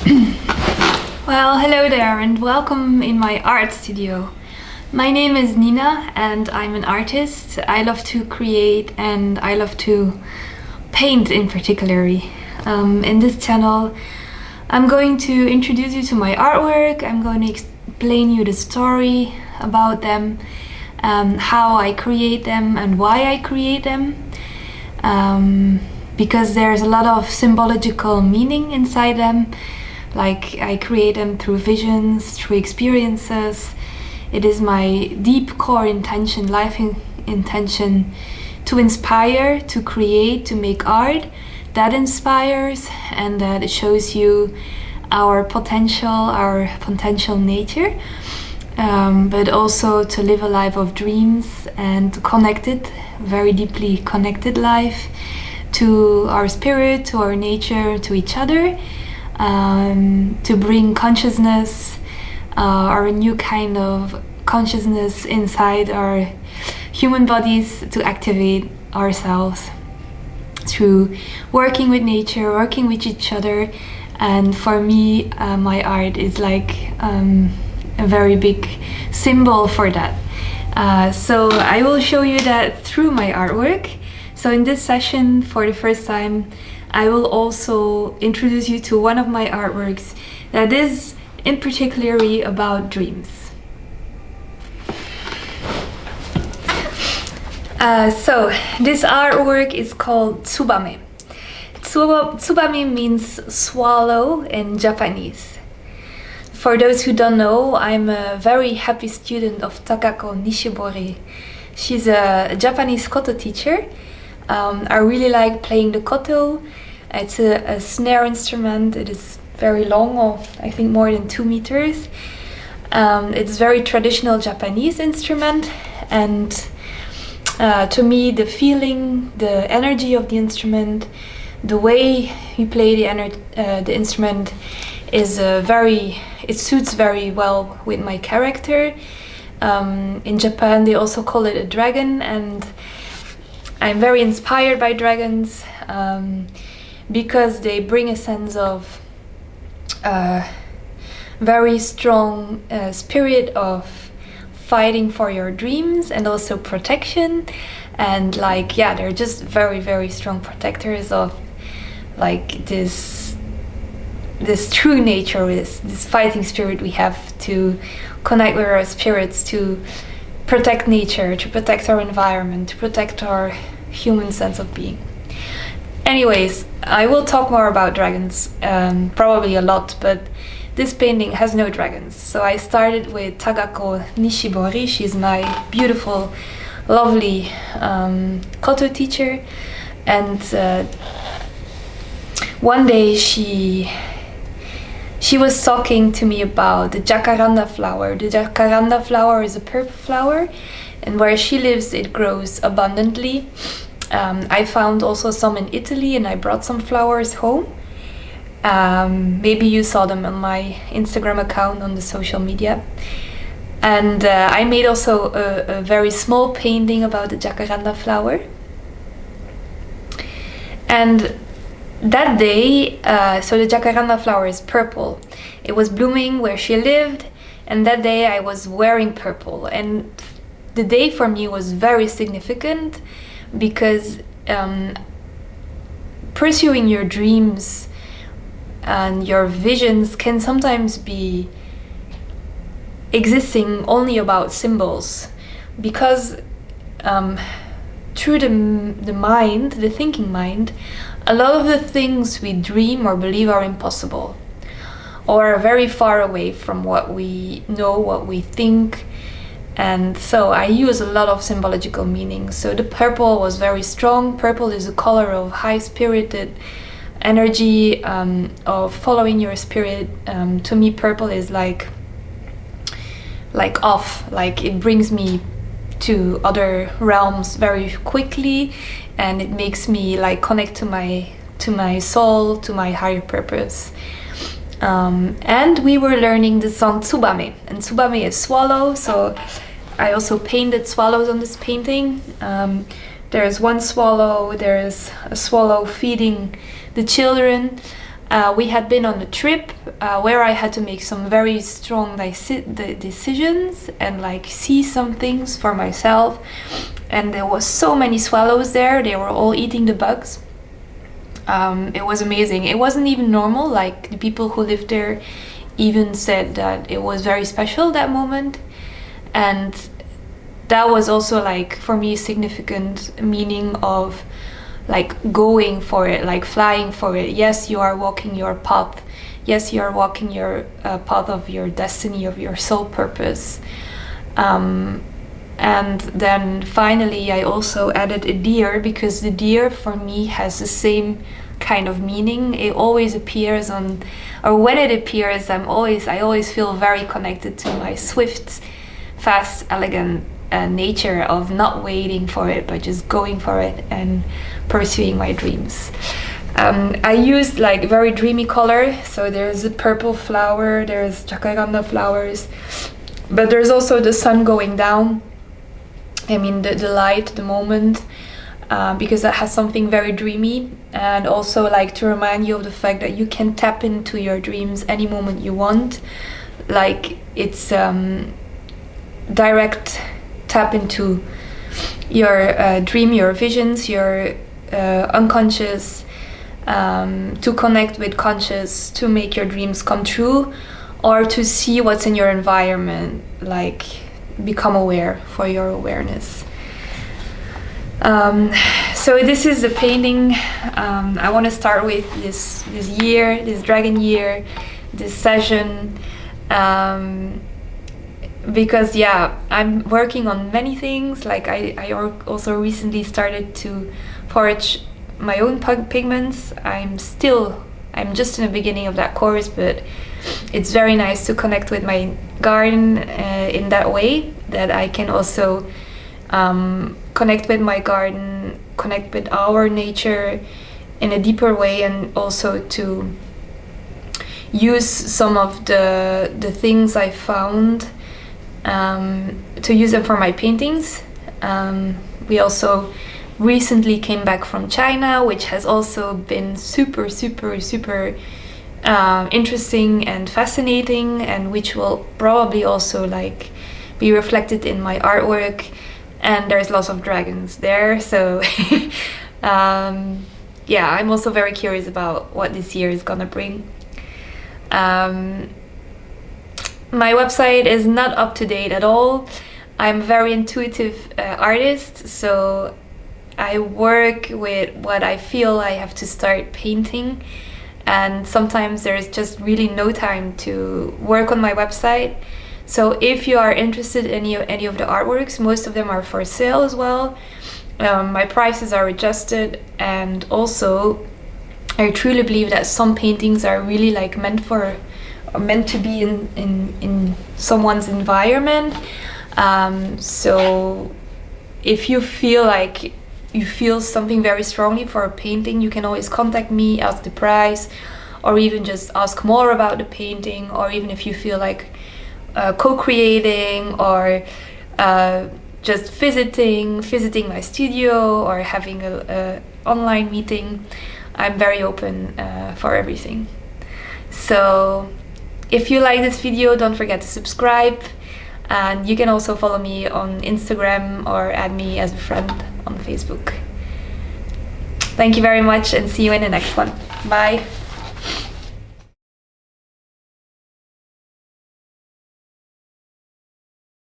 Well, hello there and welcome in my art studio. My name is Nina and I'm an artist. I love to create and I love to paint in particularly. In this channel I'm going to introduce you to my artwork. I'm going to explain you the story about them, how I create them and why I create them. Because there's a lot of symbological meaning inside them. Like I create them through visions, through experiences. It is my deep core intention, intention to inspire, to create, to make art that inspires and that shows you our potential nature, but also to live a life of dreams and connected, very deeply connected life to our spirit, to our nature, to each other. To bring consciousness, or a new kind of consciousness inside our human bodies, to activate ourselves through working with nature, working with each other. And for me, my art is like a very big symbol for that. So I will show you that through my artwork. So in this session, for the first time, I will also introduce you to one of my artworks that is in particularly about dreams. So this artwork is called Tsubame. Tsubame means swallow in Japanese. For those who don't know, I'm a very happy student of Takako Nishibori. She's a Japanese koto teacher. I really like playing the koto. It's a snare instrument. It is very long, I think more than 2 meters. It's very traditional Japanese instrument, and to me the feeling, the energy of the instrument, the way you play the instrument is it suits very well with my character. In Japan they also call it a dragon, and I'm very inspired by dragons because they bring a sense of very strong spirit of fighting for your dreams and also protection. And they're just very, very strong protectors of like this true nature, this fighting spirit we have to connect with our spirits, to protect nature, to protect our environment, to protect our human sense of being. Anyways, I will talk more about dragons, probably a lot, but this painting has no dragons. So I started with Takako Nishibori. She's my beautiful, lovely koto teacher, and one day she was talking to me about the jacaranda flower. The jacaranda flower is a purple flower, and where she lives it grows abundantly. I found also some in Italy and I brought some flowers home. Maybe you saw them on my Instagram account on the social media. And I made also a very small painting about the jacaranda flower. And that day, so the jacaranda flower is purple. It was blooming where she lived, and that day I was wearing purple. And the day for me was very significant because pursuing your dreams and your visions can sometimes be existing only about symbols, because through the mind, the thinking mind, a lot of the things we dream or believe are impossible or are very far away from what we know, what we think. And so I use a lot of symbological meaning. So the purple was very strong. Purple is a color of high-spirited energy, of following your spirit. To me, purple is like off, like it brings me to other realms very quickly, and it makes me like connect to my soul, to my higher purpose. And we were learning the song Tsubame, and Tsubame is swallow, so I also painted swallows on this painting. There's one swallow, there's a swallow feeding the children, We had been on a trip where I had to make some very strong decisions and like see some things for myself. And there was so many swallows there. They were all eating the bugs. It was amazing. It wasn't even normal. Like the people who lived there even said that it was very special, that moment. And that was also like for me significant meaning of like going for it, like flying for it. Yes, you are walking your path. Yes, you are walking your path of your destiny, of your soul purpose. And then finally I also added a deer, because the deer for me has the same kind of meaning. It always appears on, or when it appears, I always feel very connected to my swift, fast, elegant nature of not waiting for it, but just going for it and pursuing my dreams. I used like very dreamy color, so there's a purple flower, there's jacaranda flowers, but there's also the sun going down. I mean the light, the moment, because that has something very dreamy, and also like to remind you of the fact that you can tap into your dreams any moment you want. Like it's direct tap into your dream, your visions, your unconscious, to connect with conscious, to make your dreams come true, or to see what's in your environment, like become aware for your awareness. So this is the painting. I want to start with this year, this dragon year, this session, because yeah, I'm working on many things. Like I also recently started to forage my own pigments. I'm just in the beginning of that course, but it's very nice to connect with my garden in that way, that I can also connect with my garden, connect with our nature in a deeper way, and also to use some of the things I found, to use them for my paintings. We also recently came back from China, which has also been super interesting and fascinating, and which will probably also like be reflected in my artwork. And there's lots of dragons there, so yeah, I'm also very curious about what this year is gonna bring. My website is not up to date at all. I'm a very intuitive artist, so I work with what I feel I have to start painting, and sometimes there's just really no time to work on my website. So if you are interested in any of the artworks, most of them are for sale as well. My prices are adjusted, and also I truly believe that some paintings are really like meant to be in someone's environment. So if you feel like you feel something very strongly for a painting, you can always contact me, ask the price, or even just ask more about the painting, or even if you feel like co-creating, or just visiting my studio, or having a online meeting. I'm very open for everything. So if you like this video, don't forget to subscribe, and you can also follow me on Instagram or add me as a friend on Facebook. Thank you very much, and see you in the next one. Bye.